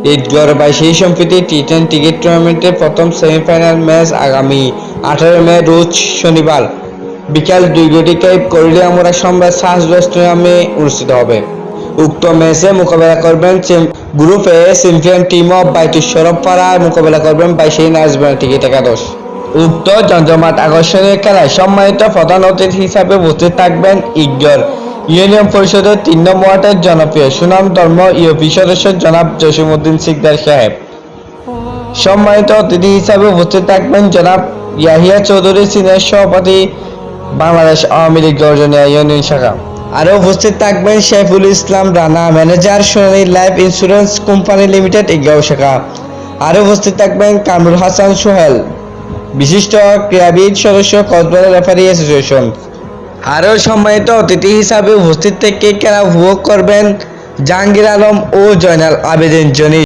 ঈদগাঁওর সেই সম্প্রতি টি10 ক্রিকেট টুর্নামেন্টের প্রথম সেমিফাইনাল ম্যাচ আগামী 18 মে রোজ শনিবার বিকাল 2 ঘটিকায় করিলিয়ামুড়া সম্রাট শাহ স্টেডিয়ামে অনুষ্ঠিত হবে। উক্ত ম্যাচে মোকাবেলা করবেন group A champion team of Baitushsharafpara মোকাবেলা করবেন বাইশাহী নাজবানা ক্রিকেট একাদশ। উক্ত জমজমাট আকর্ষণীয় খেলায় সম্মানিত প্রধান অতিথি হিসাবে উপস্থিত থাকবেন ঈদগাঁও ইউনিয়ন পরিষদের 3 নং ওয়ার্ডের জনপ্রিয় সুনামধন্য ইউপি সদস্য জনাব জসিমউদ্দিন সিকদার সাহেব। সম্মানিত অতিথি হিসাবে উপস্থিত থাকবেন জনাব ইয়াহিয়া চৌধুরী সিনিয়র সভাপতি বাংলাদেশ আওয়ামী লীগ গর্জনিয়া ইউনিয়ন শাখা। আরও উপস্থিত থাকবেন Saiful Islam Rana manager Sonali life insurance company limited Eidgaon শাখা। আরও উপস্থিত থাকবেন কামরুল হাসান সোহেল বিশিষ্ট ক্রীড়াবিদ সদস্য কক্সবাজার রেফারি অ্যাসোসিয়েশন। আরও সম্মানিত অতিথি হিসাবে উপস্থিত থেকে খেলা উপভোগ করবেন জাহাঙ্গীর আলম ও জয়নাল আবেদিন জনি।